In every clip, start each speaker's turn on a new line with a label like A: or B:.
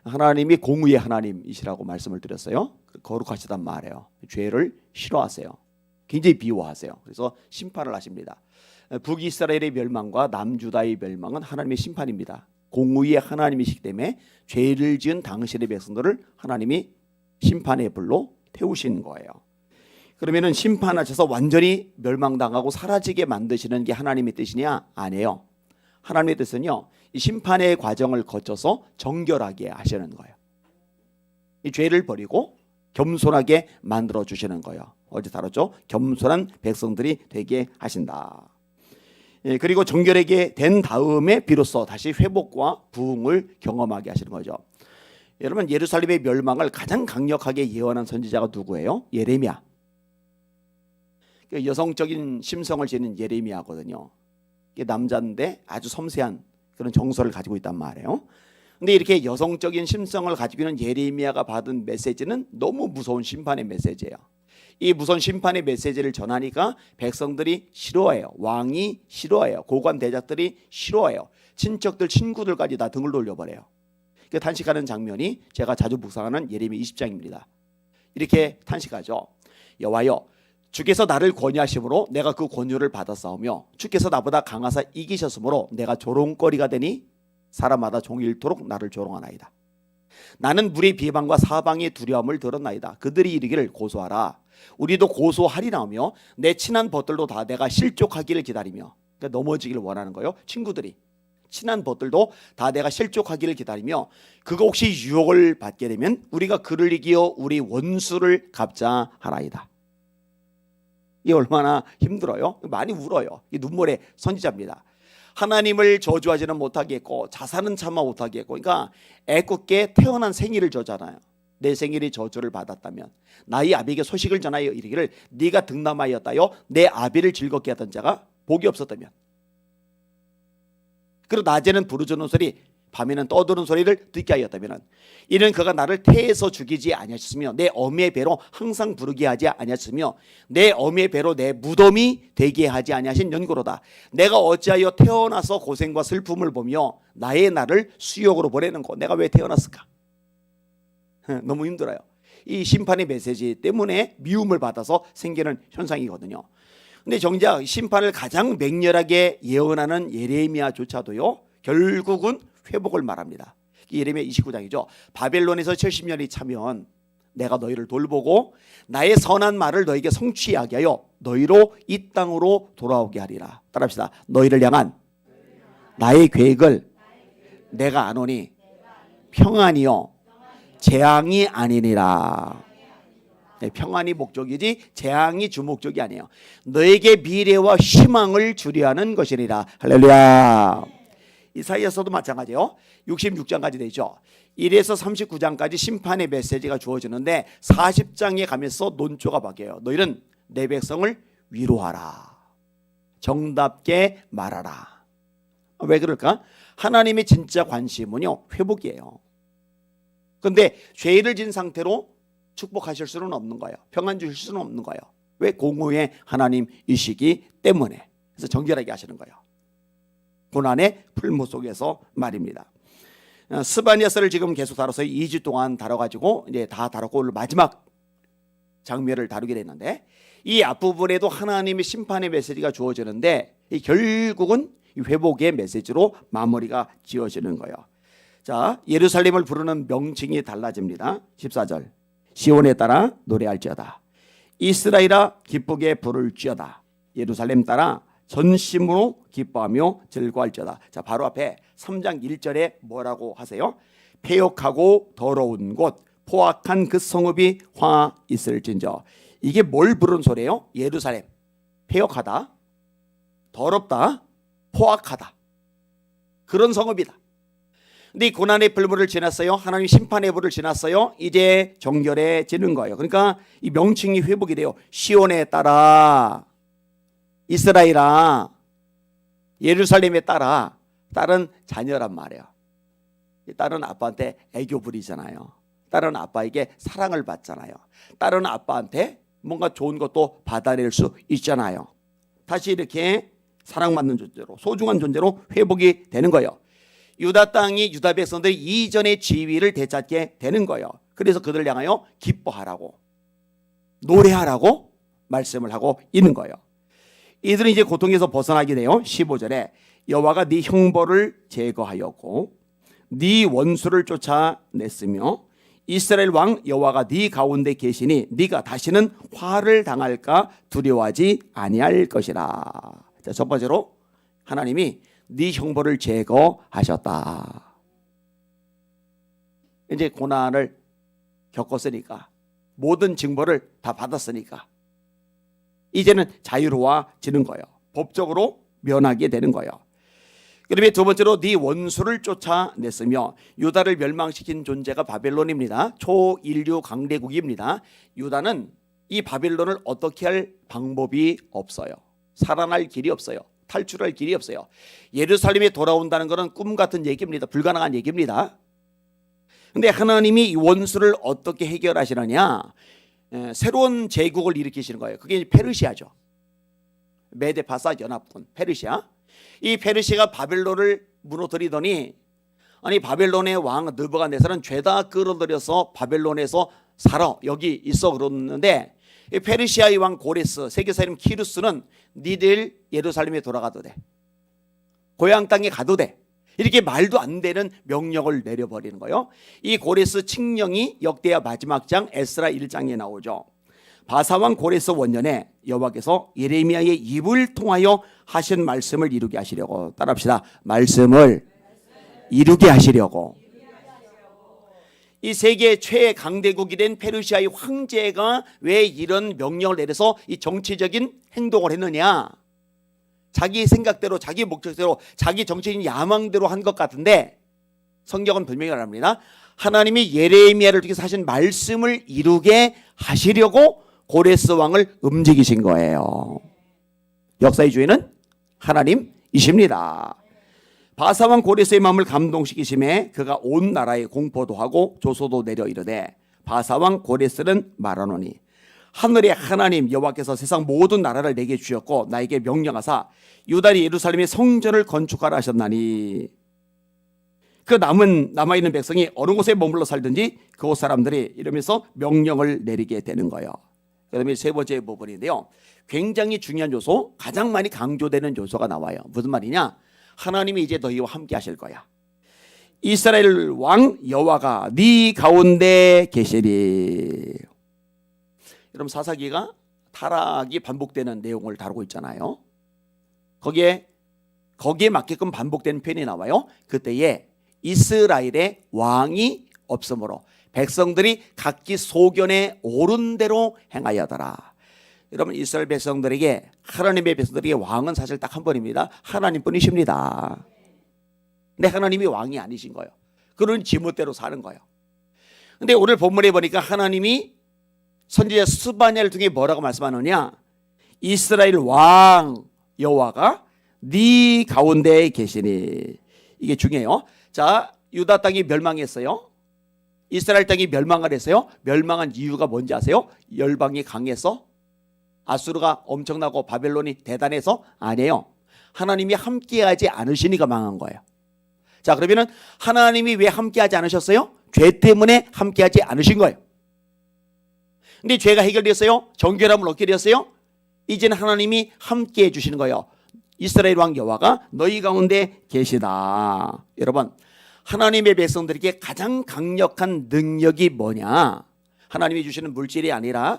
A: 하나님이 공의의 하나님이시라고 말씀을 드렸어요. 거룩하시단 말이에요. 죄를 싫어하세요. 굉장히 비호하세요. 그래서 심판을 하십니다. 북이스라엘의 멸망과 남주다의 멸망은 하나님의 심판입니다. 공의의 하나님이시기 때문에 죄를 지은 당신의 백성들을 하나님이 심판의 불로 태우신 거예요. 그러면은 심판하셔서 완전히 멸망당하고 사라지게 만드시는 게 하나님의 뜻이냐? 아니에요. 하나님의 뜻은요, 이 심판의 과정을 거쳐서 정결하게 하시는 거예요. 이 죄를 버리고 겸손하게 만들어 주시는 거예요. 어제 다뤘죠? 겸손한 백성들이 되게 하신다. 그리고 정결하게 된 다음에 비로소 다시 회복과 부흥을 경험하게 하시는 거죠. 여러분, 예루살렘의 멸망을 가장 강력하게 예언한 선지자가 누구예요? 예레미야. 여성적인 심성을 지닌 예레미야거든요. 남자인데 아주 섬세한 그런 정서를 가지고 있단 말이에요. 근데 이렇게 여성적인 심성을 가지고 있는 예레미야가 받은 메시지는 너무 무서운 심판의 메시지예요. 이 무서운 심판의 메시지를 전하니까 백성들이 싫어해요. 왕이 싫어해요. 고관 대작들이 싫어해요. 친척들, 친구들까지 다 등을 돌려버려요. 그 탄식하는 장면이 제가 자주 묵상하는 예레미야 20장입니다. 이렇게 탄식하죠. 여호와여, 주께서 나를 권유하심으로 내가 그 권유를 받았사오며 주께서 나보다 강하사 이기셨으므로 내가 조롱거리가 되니 사람마다 종일토록 나를 조롱하나이다. 나는 물의 비방과 사방의 두려움을 들었나이다. 그들이 이르기를 고소하라. 우리도 고소하리라며 내 친한 벗들도 다 내가 실족하기를 기다리며, 그러니까 넘어지기를 원하는 거예요. 친구들이 친한 벗들도 다 내가 실족하기를 기다리며 그가 혹시 유혹을 받게 되면 우리가 그를 이기어 우리 원수를 갚자 하나이다. 이게 얼마나 힘들어요? 많이 울어요. 이 눈물의 선지자입니다. 하나님을 저주하지는 못하겠고 자살은 참아 못하겠고, 그러니까 애꿎게 태어난 생일을 저잖아요. 내 생일이 저주를 받았다면 나의 아비에게 소식을 전하여 이르기를 네가 득남하였다여 내 아비를 즐겁게 하던 자가 복이 없었다면, 그리고 낮에는 부르짖는 소리 밤에는 떠드는 소리를 듣게 하였다면 이는 그가 나를 태에서 죽이지 아니하셨으며 내 어미의 배로 항상 부르게 하지 아니하셨으며 내 어미의 배로 내 무덤이 되게 하지 아니하신 연고로다. 내가 어찌하여 태어나서 고생과 슬픔을 보며 나의 날을 수욕으로 보내는 거. 내가 왜 태어났을까? 너무 힘들어요. 이 심판의 메시지 때문에 미움을 받아서 생기는 현상이거든요. 근데 정작 심판을 가장 맹렬하게 예언하는 예레미야조차도요, 결국은 회복을 말합니다. 예레미야 29장이죠. 바벨론에서 70년이 차면 내가 너희를 돌보고 나의 선한 말을 너에게 성취하게 하여 너희로 이 땅으로 돌아오게 하리라. 따라합시다. 너희를 향한 나의 계획을 내가 아노니 평안이요 재앙이 아니니라. 네, 평안이 목적이지 재앙이 주목적이 아니에요. 너에게 미래와 희망을 주려 하는 것이니라. 할렐루야. 이사야서도 마찬가지예요. 66장까지 되죠. 1에서 39장까지 심판의 메시지가 주어지는데 40장에 가면서 논조가 바뀌어요. 너희는 내 백성을 위로하라. 정답게 말하라. 왜 그럴까? 하나님의 진짜 관심은요, 회복이에요. 그런데 죄를 진 상태로 축복하실 수는 없는 거예요. 평안 주실 수는 없는 거예요. 왜? 공의의 하나님이시기 때문에. 그래서 정결하게 하시는 거예요. 고난의 풀무 속에서 말입니다. 스바냐서를 지금 계속 다뤄서 2주 동안 다뤄가지고 이제 다 다뤘고 오늘 마지막 장면을 다루게 됐는데, 이 앞부분에도 하나님의 심판의 메시지가 주어지는데 결국은 회복의 메시지로 마무리가 지어지는 거예요. 자, 예루살렘을 부르는 명칭이 달라집니다. 14절. 시온에 따라 노래할지어다. 이스라엘아 기쁘게 부를지어다. 예루살렘 따라 전심으로 기뻐하며 즐거워할지어다. 자, 바로 앞에 3장 1절에 뭐라고 하세요? 폐역하고 더러운 곳 포악한 그 성읍이 화 있을진저. 이게 뭘 부른 소리예요? 예루살렘. 폐역하다, 더럽다, 포악하다, 그런 성읍이다. 근데 이 고난의 불물을 지났어요. 하나님 심판의 불을 지났어요. 이제 정결해지는 거예요. 그러니까 이 명칭이 회복이 돼요. 시온에 따라, 이스라엘아, 예루살렘에 따라. 딸은 자녀란 말이에요. 딸은 아빠한테 애교 부리잖아요. 딸은 아빠에게 사랑을 받잖아요. 딸은 아빠한테 뭔가 좋은 것도 받아낼 수 있잖아요. 다시 이렇게 사랑받는 존재로, 소중한 존재로 회복이 되는 거예요. 유다 땅이 유다 백성들이 이전의 지위를 되찾게 되는 거예요. 그래서 그들을 향하여 기뻐하라고 노래하라고 말씀을 하고 있는 거예요. 이들은 이제 고통에서 벗어나게 돼요. 15절에 여호와가 네 형벌을 제거하였고 네 원수를 쫓아냈으며 이스라엘 왕 여호와가 네 가운데 계시니 네가 다시는 화를 당할까 두려워하지 아니할 것이라. 자, 첫 번째로 하나님이 네 형벌을 제거하셨다. 이제 고난을 겪었으니까 모든 징벌을 다 받았으니까 이제는 자유로워지는 거예요. 법적으로 면하게 되는 거예요. 그다음에 두 번째로 네 원수를 쫓아냈으며 유다를 멸망시킨 존재가 바벨론입니다. 초인류 강대국입니다. 유다는 이 바벨론을 어떻게 할 방법이 없어요. 살아날 길이 없어요. 탈출할 길이 없어요. 예루살렘에 돌아온다는 것은 꿈 같은 얘기입니다. 불가능한 얘기입니다. 근데 하나님이 이 원수를 어떻게 해결하시느냐? 새로운 제국을 일으키시는 거예요. 그게 페르시아죠. 메데파사 연합군 페르시아. 이 페르시아가 바벨론을 무너뜨리더니 아니 바벨론의 왕 느부갓네살은 죄다 끌어들여서 바벨론에서 살아 여기 있어 그러는데 이 페르시아의 왕 고레스 세계사 이름 키루스는 니들 예루살렘에 돌아가도 돼. 고향 땅에 가도 돼. 이렇게 말도 안 되는 명령을 내려버리는 거예요. 이 고레스 칙령이 역대하 마지막 장 에스라 1장에 나오죠. 바사왕 고레스 원년에 여호와께서 예레미야의 입을 통하여 하신 말씀을 이루게 하시려고. 따라합시다. 말씀을 이루게 하시려고. 이 세계 최강대국이 된 페르시아의 황제가 왜 이런 명령을 내려서 이 정치적인 행동을 했느냐? 자기 생각대로 자기 목적대로 자기 정치적인 야망대로 한 것 같은데 성경은 분명히 말합니다. 하나님이 예레미야를 통해서 하신 말씀을 이루게 하시려고 고레스 왕을 움직이신 거예요. 역사의 주인은 하나님이십니다. 바사왕 고레스의 마음을 감동시키심에 그가 온 나라에 공포도 하고 조소도 내려 이르되 바사왕 고레스는 말하노니 하늘의 하나님 여호와께서 세상 모든 나라를 내게 주셨고 나에게 명령하사 유다리 예루살렘의 성전을 건축하라 하셨나니 그 남아있는 백성이 어느 곳에 머물러 살든지 그곳 사람들이 이러면서 명령을 내리게 되는 거예요. 그 다음에 세 번째 부분인데요. 굉장히 중요한 요소, 가장 많이 강조되는 요소가 나와요. 무슨 말이냐? 하나님이 이제 너희와 함께 하실 거야. 이스라엘 왕 여호와가 네 가운데 계시리. 여러분 사사기가 타락이 반복되는 내용을 다루고 있잖아요. 거기에 맞게끔 반복되는 표현이 나와요. 그때에 이스라엘의 왕이 없으므로 백성들이 각기 소견에 옳은 대로 행하여더라. 여러분 이스라엘 백성들에게 하나님의 백성들에게 왕은 사실 딱 한 번입니다. 하나님뿐이십니다. 근데 하나님이 왕이 아니신 거예요. 그런 지멋대로 사는 거예요. 근데 오늘 본문에 보니까 하나님이 선지자 스바냐를 통해 뭐라고 말씀하느냐? 이스라엘 왕 여호와가 네 가운데에 계시니. 이게 중요해요. 자, 유다 땅이 멸망했어요. 이스라엘 땅이 멸망을 했어요. 멸망한 이유가 뭔지 아세요? 열방이 강해서? 아수르가 엄청나고 바벨론이 대단해서? 아니에요. 하나님이 함께하지 않으시니까 망한 거예요. 자, 그러면은 하나님이 왜 함께하지 않으셨어요? 죄 때문에 함께하지 않으신 거예요. 근데 죄가 해결됐어요? 정결함을 얻게 되었어요? 이제는 하나님이 함께해 주시는 거예요. 이스라엘 왕 여호와가 너희 가운데 계시다. 여러분 하나님의 백성들에게 가장 강력한 능력이 뭐냐? 하나님이 주시는 물질이 아니라,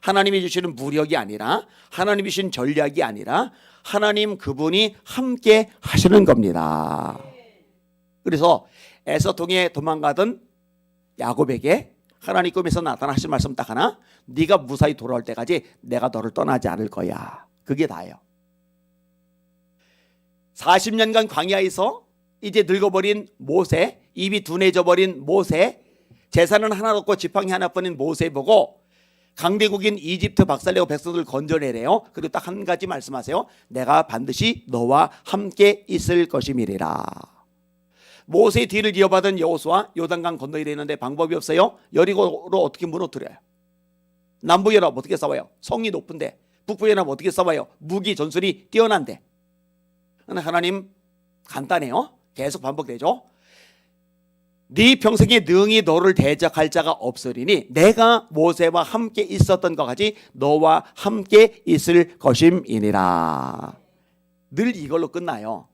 A: 하나님이 주시는 무력이 아니라, 하나님이 주신 전략이 아니라 하나님 그분이 함께 하시는 겁니다. 그래서 에서통에 도망가던 야곱에게 하나님 꿈에서 나타나신 말씀 딱 하나, 네가 무사히 돌아올 때까지 내가 너를 떠나지 않을 거야. 그게 다예요. 40년간 광야에서 이제 늙어버린 모세, 입이 둔해져버린 모세, 재산은 하나 없고 지팡이 하나뿐인 모세 보고 강대국인 이집트 박살내고 백성들을 건져내래요. 그리고 딱 한 가지 말씀하세요. 내가 반드시 너와 함께 있을 것임이리라. 모세의 뒤를 이어받은 여호수아 요단강 건너야 되는데 방법이 없어요. 여리고로 어떻게 무너뜨려요? 남부연합 어떻게 싸워요? 성이 높은데. 북부연합 어떻게 싸워요? 무기 전술이 뛰어난데. 하나님 간단해요. 계속 반복되죠. 네 평생에 능히 너를 대적할 자가 없으리니 내가 모세와 함께 있었던 것 같이 너와 함께 있을 것임이니라. 늘 이걸로 끝나요.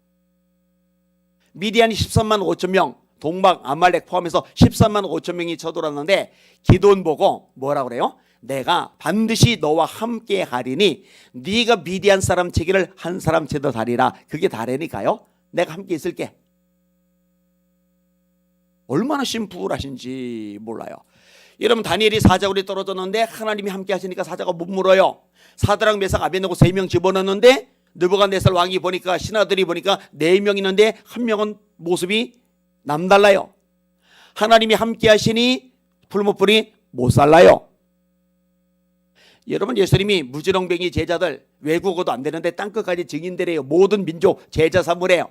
A: 미디안이 13만 5천 명, 동방 아말렉 포함해서 13만 5천 명이 쳐들어왔는데 기드온 보고 뭐라고 그래요? 내가 반드시 너와 함께 하리니 네가 미디안 사람 치기를 한 사람 치듯 하리라. 그게 다래니까요. 내가 함께 있을게. 얼마나 심플하신지 몰라요. 여러분 다니엘이 사자굴에 떨어졌는데 하나님이 함께 하시니까 사자가 못 물어요. 사드락 메삭 아벤느고 3명 집어넣었는데 느부갓네살 왕이 보니까 신하들이 보니까 4명 있는데 한 명은 모습이 남달라요. 하나님이 함께 하시니 풀무불이 못 살라요. 여러분 예수님이 무지렁뱅이 제자들 외국어도 안 되는데 땅끝까지 증인되래요. 모든 민족 제자 삼으래요.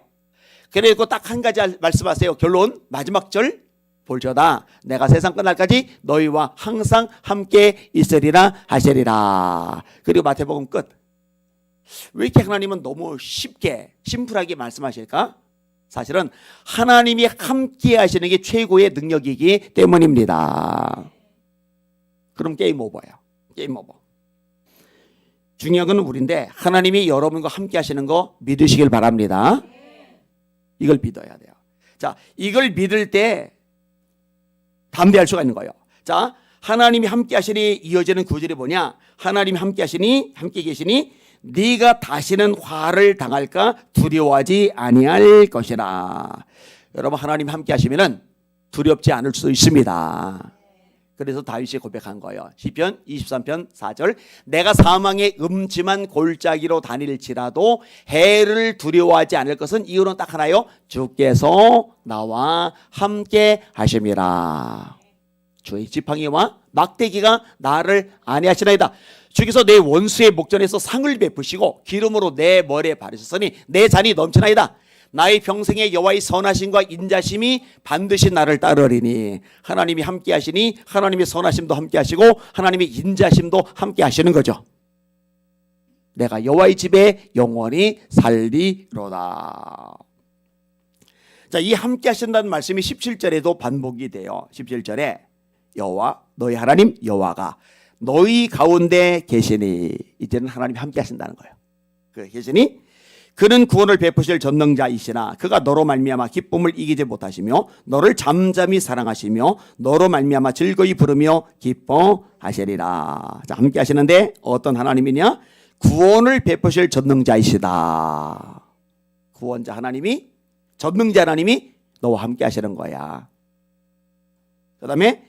A: 그리고 딱 한 가지 말씀하세요. 결론 마지막 절 볼저다 내가 세상 끝날까지 너희와 항상 함께 있으리라 하시리라. 그리고 마태복음 끝. 왜 이렇게 하나님은 너무 쉽게 심플하게 말씀하실까? 사실은 하나님이 함께 하시는 게 최고의 능력이기 때문입니다. 그럼 게임 오버예요. 게임 오버. 중요한 건 우리인데 하나님이 여러분과 함께 하시는 거 믿으시길 바랍니다. 이걸 믿어야 돼요. 자, 이걸 믿을 때 담대할 수가 있는 거예요. 자, 하나님이 함께 하시니 이어지는 구절이 뭐냐? 하나님이 함께 하시니 함께 계시니 네가 다시는 화를 당할까 두려워하지 아니할 것이라. 여러분 하나님 함께 하시면은 두렵지 않을 수 있습니다. 그래서 다윗이 고백한 거예요. 시편 23편 4절 내가 사망의 음침한 골짜기로 다닐지라도 해를 두려워하지 않을 것은 이유는 딱 하나요. 주께서 나와 함께 하심이라. 주의 지팡이와 막대기가 나를 안위하시나이다. 주께서 내 원수의 목전에서 상을 베푸시고 기름으로 내 머리에 바르셨으니 내 잔이 넘치나이다. 나의 평생에 여호와의 선하심과 인자심이 반드시 나를 따르리니. 하나님이 함께 하시니 하나님의 선하심도 함께 하시고 하나님의 인자심도 함께 하시는 거죠. 내가 여호와의 집에 영원히 살리로다. 자, 이 함께 하신다는 말씀이 17절에도 반복이 돼요. 17절에 여호와 너희 하나님 여호와가 너희 가운데 계시니. 이제는 하나님이 함께 하신다는 거예요. 그 계시니 그는 구원을 베푸실 전능자이시나 그가 너로 말미암아 기쁨을 이기지 못하시며 너를 잠잠히 사랑하시며 너로 말미암아 즐거이 부르며 기뻐하시리라. 자, 함께 하시는데 어떤 하나님이냐? 구원을 베푸실 전능자이시다. 구원자 하나님이, 전능자 하나님이 너와 함께 하시는 거야. 그 다음에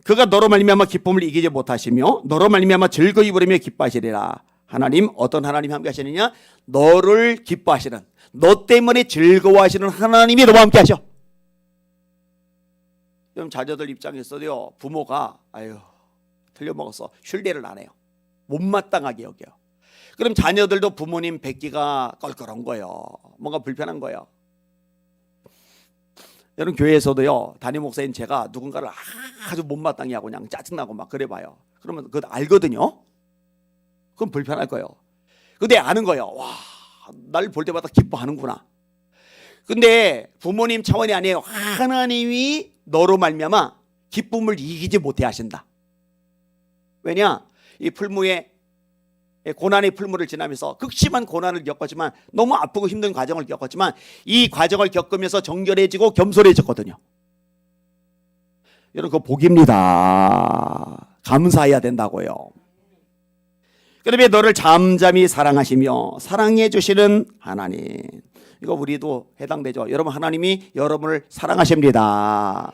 A: 그가 너로 말미암아 기쁨을 이기지 못하시며 너로 말미암아 즐거이 부르며 기뻐하시리라. 하나님, 어떤 하나님이 함께 하시느냐? 너를 기뻐하시는, 너 때문에 즐거워하시는 하나님이 너와 함께 하셔. 그럼 자녀들 입장에서도요, 부모가 아유 틀려먹었어 쉴대를 안 해요. 못마땅하게 여겨요. 그럼 자녀들도 부모님 뵙기가 껄껄한 거예요. 뭔가 불편한 거예요. 여러분 교회에서도요, 담임 목사인 제가 누군가를 아주 못마땅해 하고 그냥 짜증나고 막 그래 봐요. 그러면 그거 알거든요. 그럼 불편할 거예요. 근데 아는 거예요. 와, 날 볼 때마다 기뻐하는구나. 근데 부모님 차원이 아니에요. 하나님이 너로 말미암아 기쁨을 이기지 못해 하신다. 왜냐? 이 풀무에 고난의 풀무를 지나면서 극심한 고난을 겪었지만, 너무 아프고 힘든 과정을 겪었지만 이 과정을 겪으면서 정결해지고 겸손해졌거든요. 여러분 그거 복입니다. 감사해야 된다고요. 그다음에 너를 잠잠히 사랑하시며 사랑해 주시는 하나님. 이거 우리도 해당되죠. 여러분 하나님이 여러분을 사랑하십니다.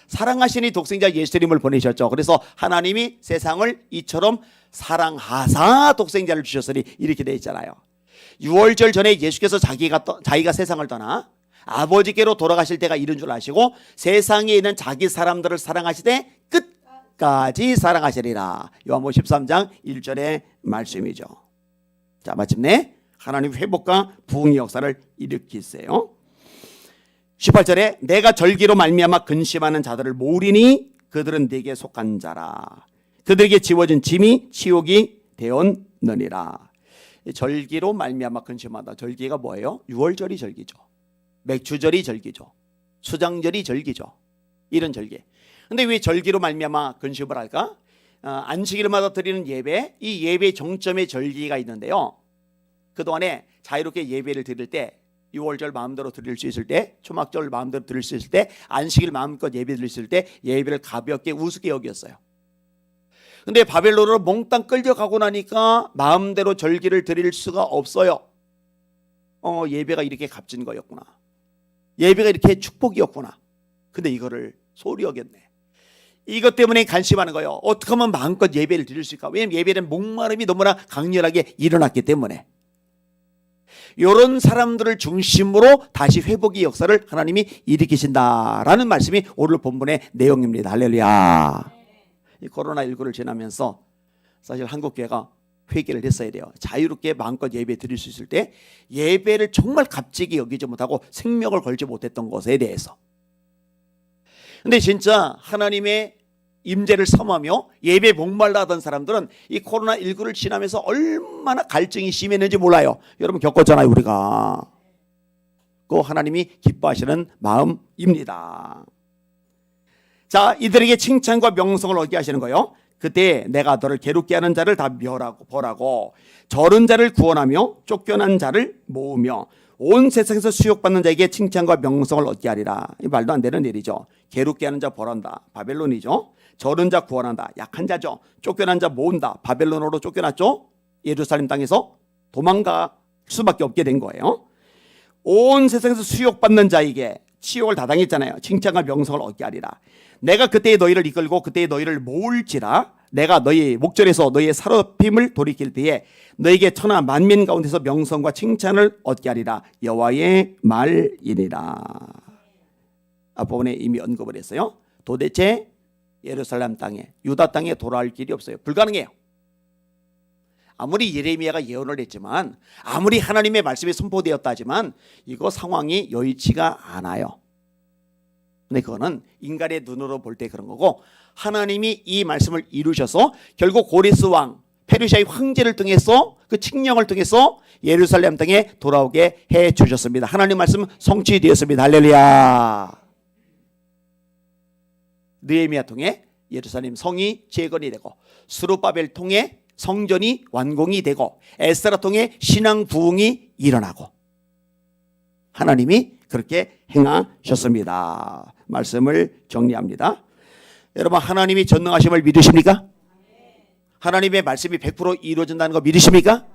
A: 사랑하시니 독생자 예수님을 보내셨죠. 그래서 하나님이 세상을 이처럼 사랑하사 독생자를 주셨으니 이렇게 되어 있잖아요. 6월절 전에 예수께서 자기가 세상을 떠나 아버지께로 돌아가실 때가 이른 줄 아시고 세상에 있는 자기 사람들을 사랑하시되 끝까지 사랑하시리라. 요한복음 13장 1절의 말씀이죠. 자, 마침내 하나님 회복과 부흥의 역사를 일으키세요. 18절에 내가 절기로 말미암아 근심하는 자들을 모으리니 그들은 내게 속한 자라. 그들에게 지워진 짐이 치욕이 되었느니라. 절기로 말미암아 근심하다. 절기가 뭐예요? 6월절이 절기죠. 맥주절이 절기죠. 수장절이 절기죠. 이런 절기. 근데 왜 절기로 말미암아 근심을 할까? 안식일마다 드리는 예배, 이 예배 정점의 절기가 있는데요. 그동안에 자유롭게 예배를 드릴 때, 6월절 마음대로 드릴 수 있을 때, 초막절 마음대로 드릴 수 있을 때, 안식일 마음껏 예배 드릴 수 있을 때 예배를 가볍게 우습게 여겼어요. 근데 바벨론으로 몽땅 끌려가고 나니까 마음대로 절기를 드릴 수가 없어요. 예배가 이렇게 값진 거였구나. 예배가 이렇게 축복이었구나. 근데 이거를 소홀히 여겼네. 이것 때문에 간심하는 거예요. 어떻게 하면 마음껏 예배를 드릴 수 있을까? 왜냐하면 예배는 목마름이 너무나 강렬하게 일어났기 때문에. 이런 사람들을 중심으로 다시 회복의 역사를 하나님이 일으키신다라는 말씀이 오늘 본문의 내용입니다. 할렐루야. 이 코로나19를 지나면서 사실 한국교회가 회개를 했어야 돼요. 자유롭게 마음껏 예배 드릴 수 있을 때 예배를 정말 값지게 여기지 못하고 생명을 걸지 못했던 것에 대해서. 근데 진짜 하나님의 임재를 섬하며 예배 목말라 하던 사람들은 이 코로나19를 지나면서 얼마나 갈증이 심했는지 몰라요. 여러분 겪었잖아요, 우리가. 그 하나님이 기뻐하시는 마음입니다. 자, 이들에게 칭찬과 명성을 얻게 하시는 거예요. 그때 내가 너를 괴롭게 하는 자를 다 멸하고 벌하고 저른 자를 구원하며 쫓겨난 자를 모으며 온 세상에서 수욕받는 자에게 칭찬과 명성을 얻게 하리라. 이 말도 안 되는 일이죠. 괴롭게 하는 자 벌한다. 바벨론이죠. 저른 자 구원한다. 약한 자죠. 쫓겨난 자 모은다. 바벨론으로 쫓겨났죠. 예루살렘 땅에서 도망갈 수밖에 없게 된 거예요. 온 세상에서 수욕받는 자에게 치욕을 다 당했잖아요. 칭찬과 명성을 얻게 하리라. 내가 그때의 너희를 이끌고 그때의 너희를 모을지라. 내가 너희 목전에서 너희의 사로핌을 돌이킬 때에 너희에게 천하 만민 가운데서 명성과 칭찬을 얻게 하리라. 여호와의 말이니라. 앞부분에 이미 언급을 했어요. 도대체 예루살렘 땅에, 유다 땅에 돌아올 길이 없어요. 불가능해요. 아무리 예레미야가 예언을 했지만, 아무리 하나님의 말씀이 선포되었다 하지만 이거 상황이 여의치가 않아요. 근데 그거는 인간의 눈으로 볼 때 그런 거고, 하나님이 이 말씀을 이루셔서 결국 고레스 왕, 페르시아의 황제를 통해서, 그 칙령을 통해서 예루살렘 땅에 돌아오게 해 주셨습니다. 하나님 말씀 성취되었습니다. 할렐루야. 느헤미야 통해 예루살렘 성이 재건이 되고, 스룹바벨 통해 성전이 완공이 되고, 에스라 통해 신앙 부흥이 일어나고, 하나님이 그렇게 행하셨습니다. 말씀을 정리합니다. 여러분, 하나님이 전능하심을 믿으십니까? 하나님의 말씀이 100% 이루어진다는 거 믿으십니까?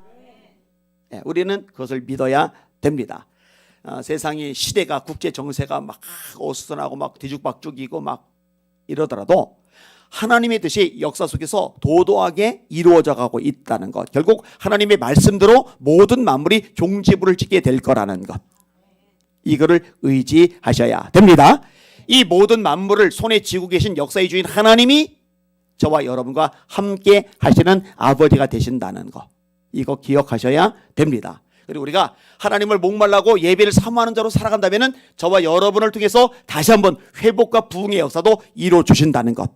A: 네, 우리는 그것을 믿어야 됩니다. 세상이, 시대가, 국제 정세가 막 어수선하고 막 뒤죽박죽이고 막 이러더라도 하나님의 뜻이 역사 속에서 도도하게 이루어져 가고 있다는 것, 결국 하나님의 말씀대로 모든 만물이 종지부를 찍게 될 거라는 것, 이거를 의지하셔야 됩니다. 이 모든 만물을 손에 쥐고 계신 역사의 주인 하나님이 저와 여러분과 함께 하시는 아버지가 되신다는 것, 이거 기억하셔야 됩니다. 그리고 우리가 하나님을 목말라고 예배를 사모하는 자로 살아간다면 저와 여러분을 통해서 다시 한번 회복과 부흥의 역사도 이루어 주신다는 것,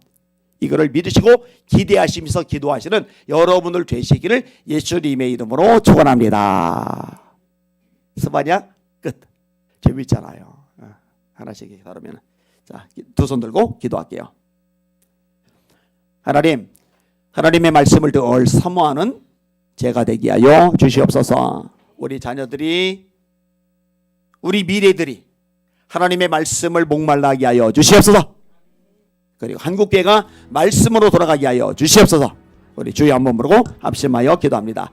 A: 이거를 믿으시고 기대하시면서 기도하시는 여러분을 되시기를 예수님의 이름으로 축원합니다. 스바냐 끝. 재밌잖아요. 하나씩 다루면. 자, 두 손 들고 기도할게요. 하나님, 하나님의 말씀을 늘 사모하는 제가 되게 하여 주시옵소서. 우리 자녀들이, 우리 미래들이 하나님의 말씀을 목말라게 하여 주시옵소서. 그리고 한국교회가 말씀으로 돌아가게 하여 주시옵소서. 우리 주여 한번 부르고 합심하여 기도합니다.